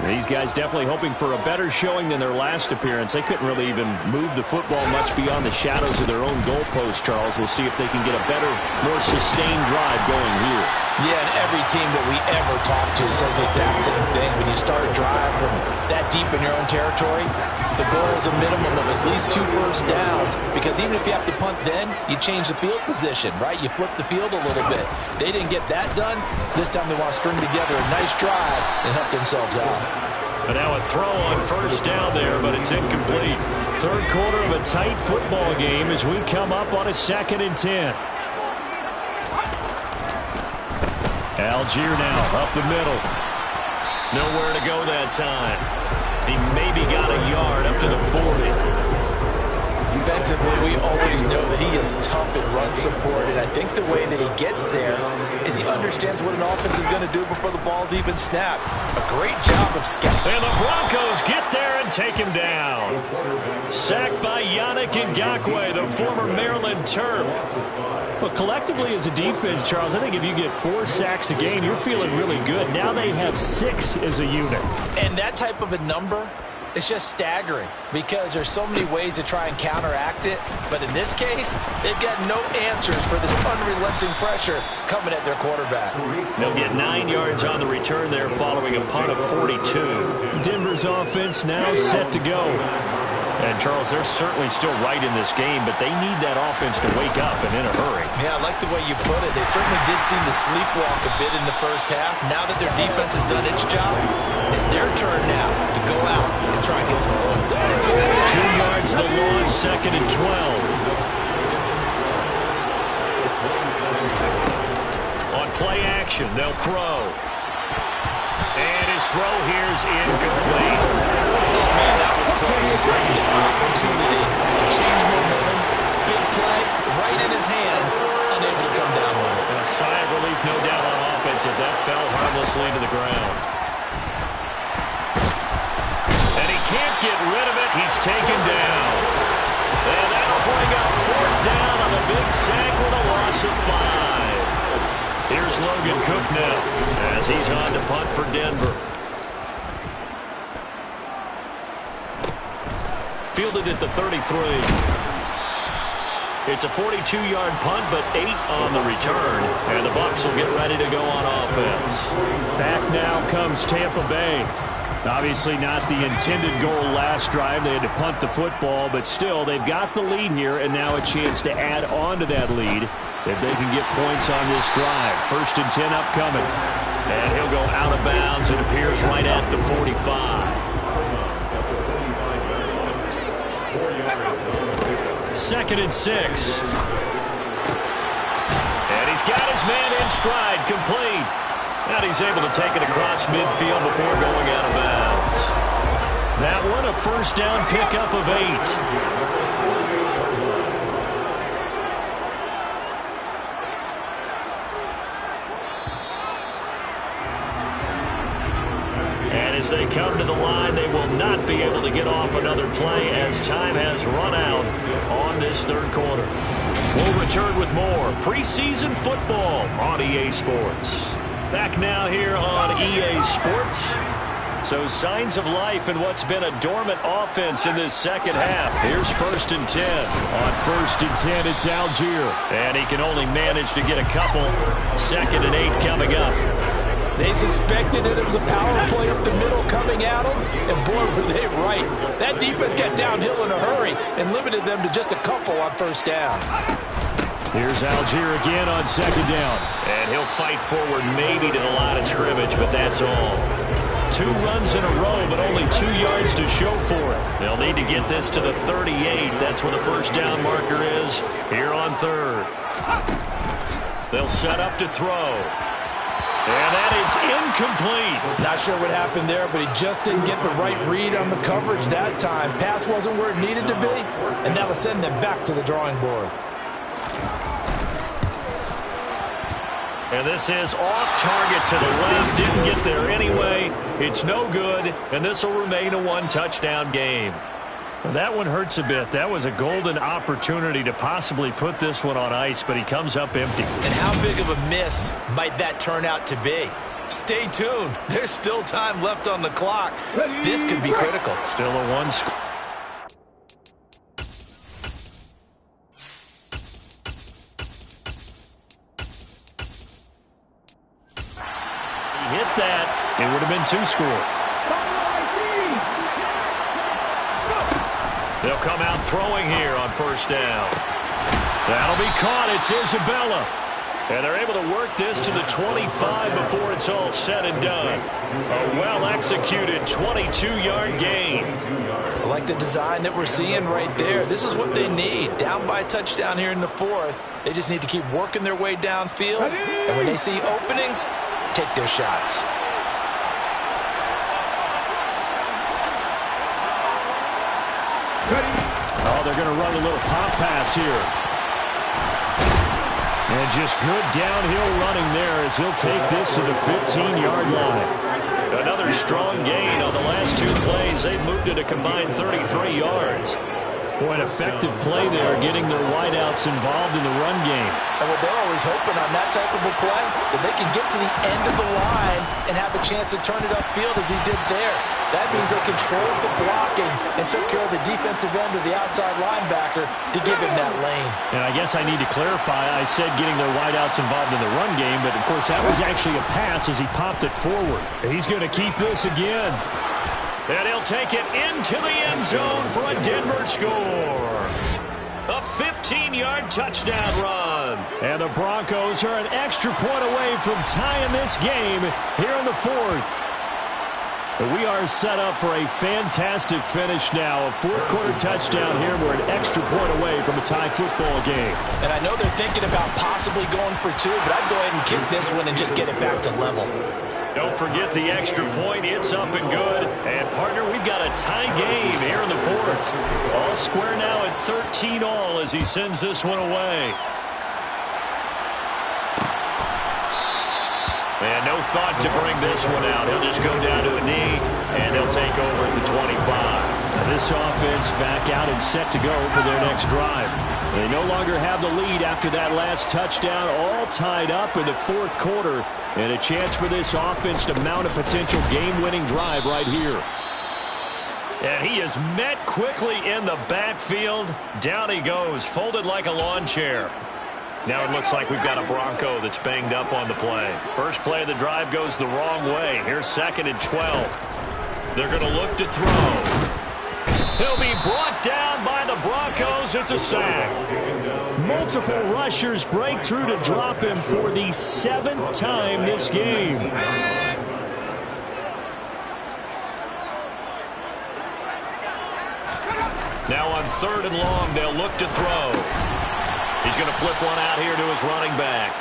These guys definitely hoping for a better showing than their last appearance. They couldn't really even move the football much beyond the shadows of their own goalpost, Charles. We'll see if they can get a better, more sustained drive going here. Yeah, and every team that we ever talk to says the exact same thing. When you start a drive from that deep in your own territory, the goal is a minimum of at least 2 first downs, because even if you have to punt then, you change the field position, right? You flip the field a little bit. They didn't get that done. This time they want to string together a nice drive and help themselves out. But now a throw on first down there, but it's incomplete. Third quarter of a tight football game as we come up on a 2nd and 10. Algier now up the middle. Nowhere to go that time. He maybe got a yard up to the 40. Defensively, we always know that he is tough in run support, and I think the way that he gets there is he understands what an offense is going to do before the ball's even snapped. A great job of scouting. And the Broncos get there and take him down. Sacked by Yannick Ngakoue, the former Maryland Terp. Well, collectively as a defense, Charles, I think if you get 4 sacks a game, you're feeling really good. Now they have 6 as a unit. And that type of a number, it's just staggering because there's so many ways to try and counteract it. But in this case, they've got no answers for this unrelenting pressure coming at their quarterback. They'll get 9 yards on the return there following a punt of 42. Denver's offense now set to go. And, Charles, they're certainly still right in this game, but they need that offense to wake up and in a hurry. Yeah, I like the way you put it. They certainly did seem to sleepwalk a bit in the first half. Now that their defense has done its job, it's their turn now to go out and try and get some points. 2 yards the loss, 2nd and 12. On play action, they'll throw. And his throw here's incomplete. Oh, man, that was close. The opportunity to change momentum. Big play, right in his hands, unable to come down with it. And a sigh of relief, no doubt, on offense if that fell harmlessly to the ground. And he can't get rid of it. He's taken down. And that'll bring up 4th down on the big sack with a loss of 5. Here's Logan Cook now as he's on to punt for Denver. Fielded at the 33. It's a 42-yard punt, but 8 on the return. And the Bucs will get ready to go on offense. Back now comes Tampa Bay. Obviously not the intended goal last drive. They had to punt the football, but still, they've got the lead here, and now a chance to add on to that lead if they can get points on this drive. 1st and 10 upcoming. And he'll go out of bounds. It appears right at the 45. 2nd and 6. And he's got his man in stride, complete. And he's able to take it across midfield before going out of bounds. That one, a 1st down pickup of 8. As they come to the line, they will not be able to get off another play as time has run out on this 3rd quarter. We'll return with more preseason football on EA Sports. Back now here on EA Sports. So signs of life in what's been a dormant offense in this second half. Here's 1st and 10. On 1st and 10, it's Algier. And he can only manage to get a couple. 2nd and 8 coming up. They suspected it was a power play up the middle coming at them, and boy, were they right. That defense got downhill in a hurry and limited them to just a couple on 1st down. Here's Algier again on 2nd down. And he'll fight forward maybe to the line of scrimmage, but that's all. 2 runs in a row, but only 2 yards to show for it. They'll need to get this to the 38. That's where the 1st down marker is here on 3rd. They'll set up to throw. And that is incomplete. Not sure what happened there, but he just didn't get the right read on the coverage that time. Pass wasn't where it needed to be, and that'll send them back to the drawing board. And this is off target to the left. Didn't get there anyway. It's no good, and this will remain a 1-touchdown game. Well, that one hurts a bit. That was a golden opportunity to possibly put this one on ice, but he comes up empty. And how big of a miss might that turn out to be? Stay tuned. There's still time left on the clock. This could be critical. Still a 1-score. He hit that. It would have been 2 scores. They'll come out throwing here on 1st down. That'll be caught. It's Isabella. And they're able to work this to the 25 before it's all said and done. A well-executed 22-yard gain. I like the design that we're seeing right there. This is what they need. Down by a touchdown here in the 4th. They just need to keep working their way downfield. And when they see openings, take their shots. Oh, they're going to run a little pop pass here. And just good downhill running there as he'll take this to the 15-yard line. Another strong gain on the last 2 plays. They've moved it a combined 33 yards. Boy, an effective play there, getting their wideouts involved in the run game. And what they're always hoping on that type of a play, that they can get to the end of the line and have a chance to turn it upfield as he did there. That means they controlled the blocking and took care of the defensive end of the outside linebacker to give him that lane. And I guess I need to clarify, I said getting their wideouts involved in the run game, but of course that was actually a pass as he popped it forward. And he's going to keep this again. And he'll take it into the end zone for a Denver score. A 15-yard touchdown run. And the Broncos are an extra point away from tying this game here in the 4th. But we are set up for a fantastic finish now. A 4th-quarter touchdown here. We're an extra point away from a tie football game. And I know they're thinking about possibly going for 2, but I'd go ahead and kick this one and just get it back to level. Don't forget the extra point. It's up and good. And, partner, we've got a tie game here in the 4th. All square now at 13-all as he sends this one away. And no thought to bring this one out. He'll just go down to a knee, and they'll take over at the 25. And this offense back out and set to go for their next drive. They no longer have the lead after that last touchdown, all tied up in the 4th quarter. And a chance for this offense to mount a potential game-winning drive right here. And he is met quickly in the backfield. Down he goes, folded like a lawn chair. Now it looks like we've got a Bronco that's banged up on the play. First play of the drive goes the wrong way. Here's 2nd and 12. They're going to look to throw. He'll be brought down by the Broncos. It's a sack. Multiple rushers break through to drop him for the 7th time this game. Now on 3rd and long, they'll look to throw. He's going to flip one out here to his running back.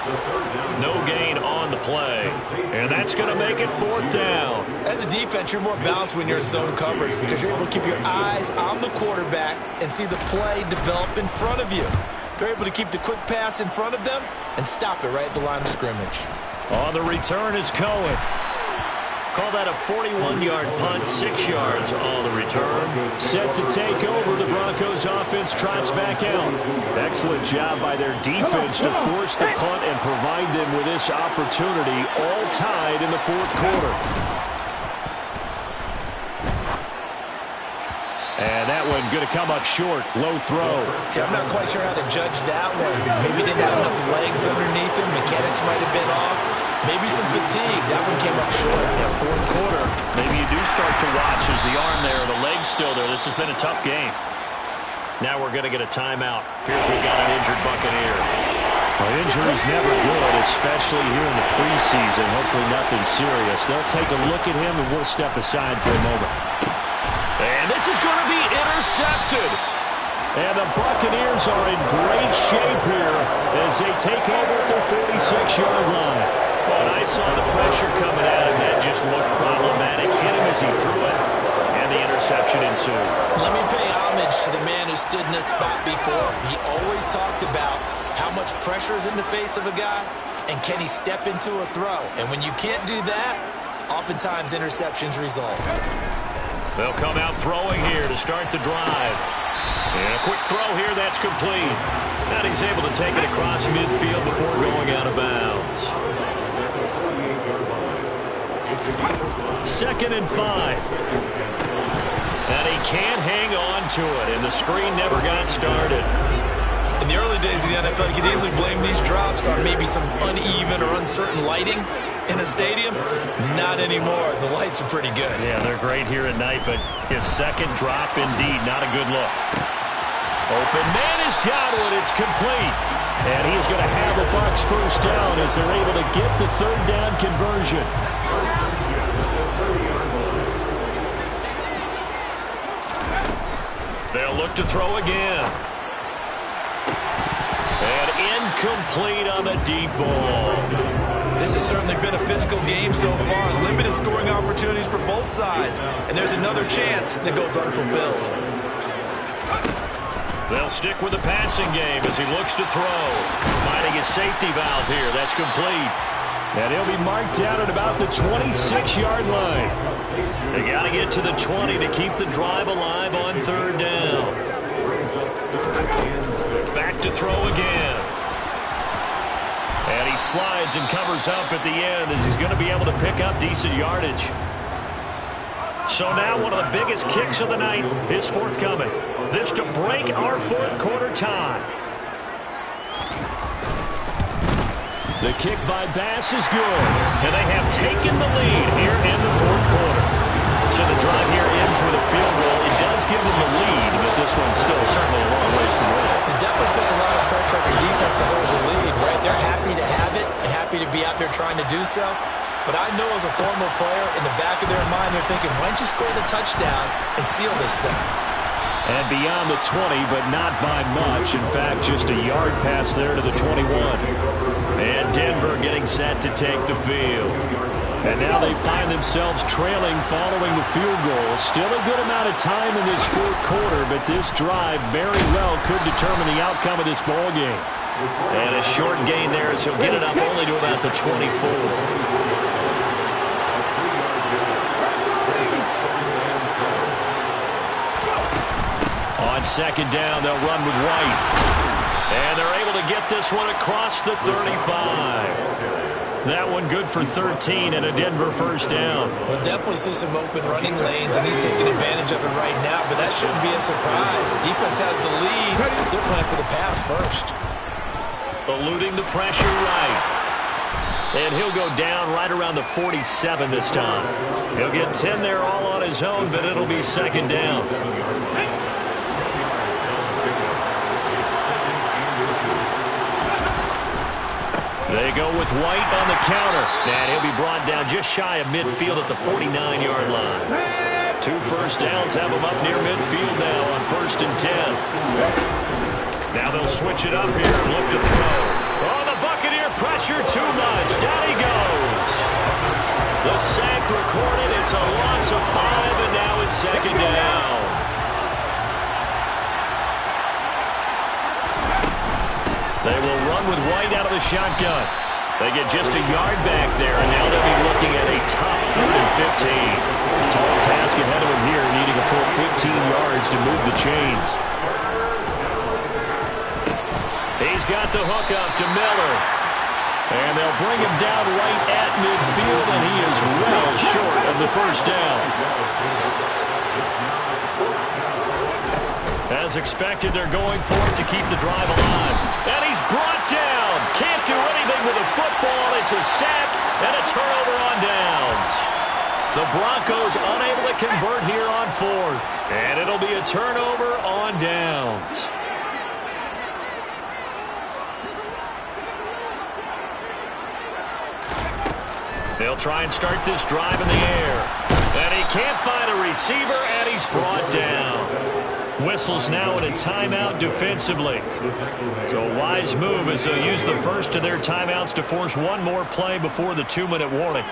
No gain on the play. And that's going to make it 4th down. As a defense, you're more balanced when you're in zone coverage because you're able to keep your eyes on the quarterback and see the play develop in front of you. They're able to keep the quick pass in front of them and stop it right at the line of scrimmage. On the return is Cohen. Call that a 41-yard punt, 6 yards on the return. Set to take over. The Broncos offense trots back out. Excellent job by their defense to force the punt and provide them with this opportunity, all tied in the 4th quarter. And that one going to come up short. Low throw. I'm not quite sure how to judge that one. Maybe didn't have enough legs underneath him. Mechanics might have been off. Maybe some fatigue. That one came up short. Yeah, fourth quarter. Maybe you do start to watch as the arm there, the leg's still there. This has been a tough game. Now we're going to get a timeout. Appears we've got an injured Buccaneer. Well, injury's never good, especially here in the preseason. Hopefully nothing serious. They'll take a look at him, and we'll step aside for a moment. And this is going to be intercepted. And the Buccaneers are in great shape here as they take over at their 46-yard line. Well, and I saw the pressure coming at him. That just looked problematic. Hit him as he threw it, and the interception ensued. Let me pay homage to the man who stood in this spot before. He always talked about how much pressure is in the face of a guy, and can he step into a throw. And when you can't do that, oftentimes interceptions result. They'll come out throwing here to start the drive. And a quick throw here, that's complete. And he's able to take it across midfield before going out of bounds. 2nd and 5. And he can't hang on to it, and the screen never got started. In the early days of the NFL, you could easily blame these drops on maybe some uneven or uncertain lighting in a stadium. Not anymore. The lights are pretty good. Yeah, they're great here at night, but his second drop, indeed, not a good look. Open man has got one. It's complete. And he's going to have the Bucs first down as they're able to get the third down conversion. They'll look to throw again. And incomplete on the deep ball. This has certainly been a physical game so far. Limited scoring opportunities for both sides. And there's another chance that goes unfulfilled. They'll stick with the passing game as he looks to throw. Finding his safety valve here. That's complete. And he'll be marked down at about the 26-yard line. They got to get to the 20 to keep the drive alive on third down. Back to throw again. And he slides and covers up at the end as he's going to be able to pick up decent yardage. So now one of the biggest kicks of the night is forthcoming. This to break our fourth quarter tie. The kick by Bass is good. And they have taken the lead here in the fourth quarter. So the drive here ends with a field goal. It does give them the lead, but this one's still certainly a long way from over. It definitely puts a lot of pressure on your defense to hold the lead, right? They're happy to have it and happy to be out there trying to do so. But I know as a former player, in the back of their mind, they're thinking, why don't you score the touchdown and seal this thing? And beyond the 20, but not by much. In fact, just a yard pass there to the 21. And Denver getting set to take the field. And now they find themselves trailing following the field goal. Still a good amount of time in this fourth quarter, but this drive very well could determine the outcome of this ball game. And a short gain there as he'll get it up only to about the 24. On second down, they'll run with White. And they're able to get this one across the 35. That one good for 13 and a Denver first down. We'll definitely see some open running lanes, and he's taking advantage of it right now, but that shouldn't be a surprise. Defense has the lead. They're playing for the pass first. Eluding the pressure right. And he'll go down right around the 47 this time. He'll get 10 there all on his own, but it'll be second down. They go with White on the counter. And he'll be brought down just shy of midfield at the 49-yard line. 2 first downs have him up near midfield now on 1st and 10. Now they'll switch it up here and look to throw. Oh, the Buccaneer pressure too much. Down he goes. The sack recorded. It's a loss of 5, and now it's second down. They will run with White out of the shotgun. They get just a yard back there, and now they'll be looking at a tough 3rd and 15. Tall task ahead of him here, needing a full 15 yards to move the chains. He's got the hook up to Miller. And they'll bring him down right at midfield, and he is well short of the first down. As expected, they're going for it to keep the drive alive. And he's brought down. Can't do anything with a football. It's a sack and a turnover on downs. The Broncos unable to convert here on fourth. And it'll be a turnover on downs. They'll try and start this drive in the air. And he can't find a receiver, and he's brought down. Whistles now in a timeout defensively. So a wise move as they'll use the first of their timeouts to force one more play before the 2-minute warning.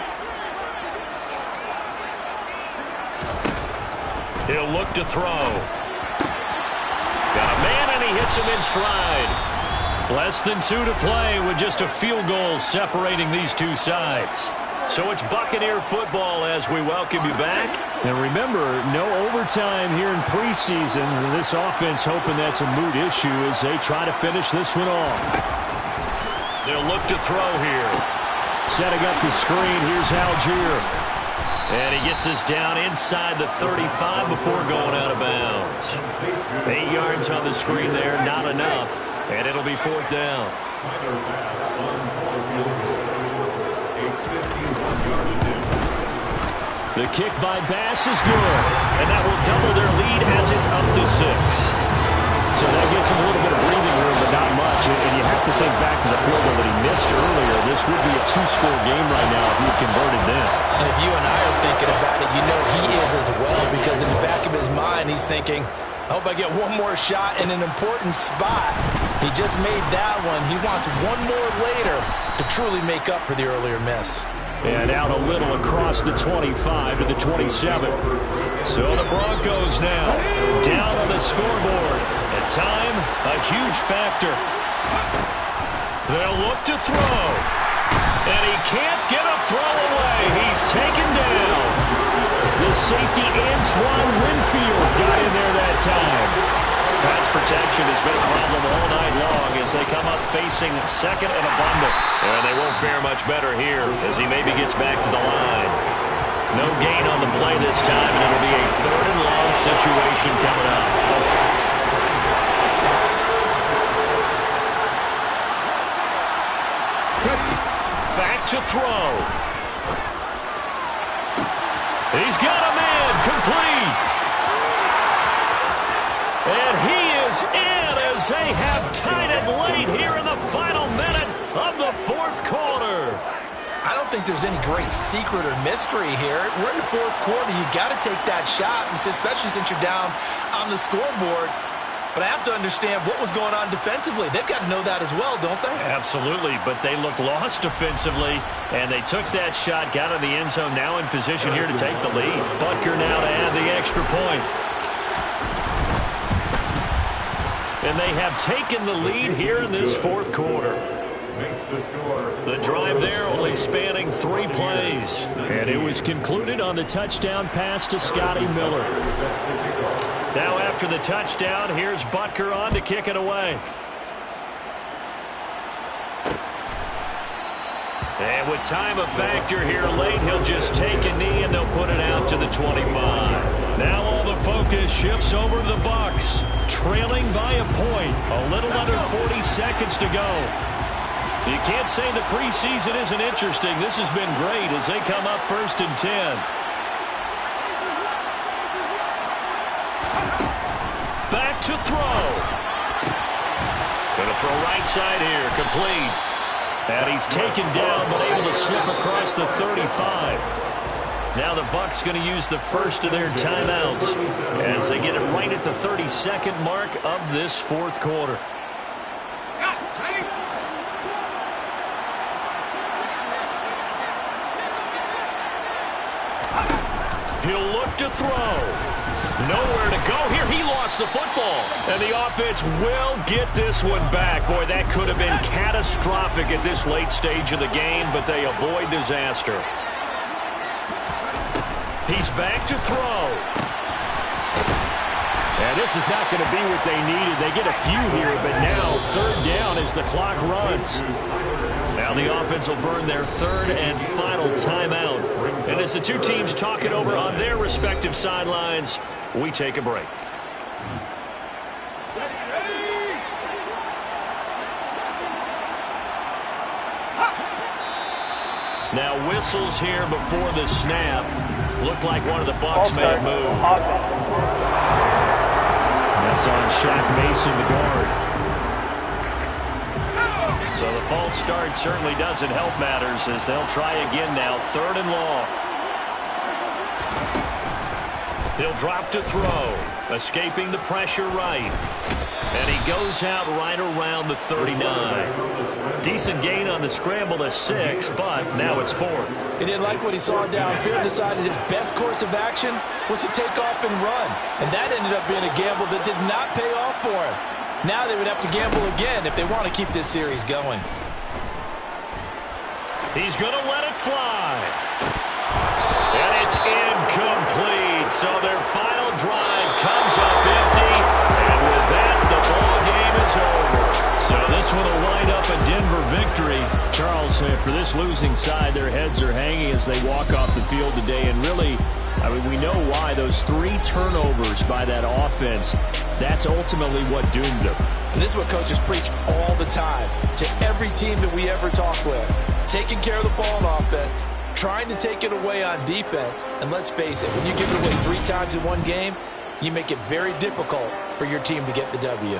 He'll look to throw. Got a man, and he hits him in stride. Less than 2 to play with just a field goal separating these two sides. So it's Buccaneer football as we welcome you back. And remember, no overtime here in preseason. This offense hoping that's a moot issue as they try to finish this one off. They'll look to throw here. Setting up the screen, here's Algier. And he gets us down inside the 35 before going out of bounds. 8 yards on the screen there, not enough. And it'll be 4th down. The kick by Bass is good. And that will double their lead as it's up to 6. So that gives him a little bit of breathing room, but not much. And you have to think back to the field goal that he missed earlier. This would be a 2-score game right now if he had converted then. And if you and I are thinking about it, you know he is as well, because in the back of his mind, he's thinking, I hope I get one more shot in an important spot. He just made that one. He wants one more later to truly make up for the earlier miss. And out a little across the 25 to the 27. So the Broncos now down on the scoreboard. At time, a huge factor. They'll look to throw. And he can't get a throw away. He's taken down. The safety, Antoine Winfield, got in there that time. Pass protection has been a problem all night long as they come up facing second and abundant. And they won't fare much better here as he maybe gets back to the line. No gain on the play this time, and it'll be a 3rd and long situation coming up. Back to throw. He's got a man, complete. And he is in as they have tied it late here in the final minute of the 4th quarter. I don't think there's any great secret or mystery here. We're in the 4th quarter. You've got to take that shot, especially since you're down on the scoreboard. But I have to understand what was going on defensively. They've got to know that as well, don't they? Absolutely, but they look lost defensively, and they took that shot, got in the end zone, now in position here to take the lead. Butker now to add the extra point. And they have taken the lead here in this 4th quarter. The drive there only spanning 3 plays. And it was concluded on the touchdown pass to Scotty Miller. Now after the touchdown, here's Butker on to kick it away. And with time a factor here late, he'll just take a knee and they'll put it out to the 25. Now all the focus shifts over to the Bucs, trailing by a point. A little under 40 seconds to go. You can't say the preseason isn't interesting. This has been great as they come up 1st and 10. Back to throw. Gonna throw right side here, complete. And he's taken down, but able to slip across the 35. Now the Bucs going to use the first of their timeouts as they get it right at the 32nd mark of this 4th quarter. He'll look to throw. Nowhere to go here. He lost the football. And the offense will get this one back. Boy, that could have been catastrophic at this late stage of the game, but they avoid disaster. He's back to throw. And this is not going to be what they needed. They get a few here, but now 3rd down as the clock runs. Now the offense will burn their 3rd and final timeout. And as the two teams talk it over on their respective sidelines, we take a break. Now whistles here before the snap. Looked like one of the Bucs may have moved. That's on Shaq Mason, the guard. So the false start certainly doesn't help matters as they'll try again now. 3rd and long. He'll drop to throw. Escaping the pressure right. And he goes out right around the 39. Decent gain on the scramble to 6, but now it's 4th. He didn't like what he saw downfield, decided his best course of action was to take off and run. And that ended up being a gamble that did not pay off for him. Now they would have to gamble again if they want to keep this series going. He's going to let it fly. And it's incomplete. So their final drive comes up empty. And with that, the ball game is over. So this one will wind up a Denver victory. Charles, for this losing side, their heads are hanging as they walk off the field today. And really, I mean, we know why. Those 3 turnovers by that offense, that's ultimately what doomed them. And this is what coaches preach all the time to every team that we ever talk with. Taking care of the ball on offense, trying to take it away on defense. And let's face it, when you give it away 3 times in one game, you make it very difficult for your team to get the W.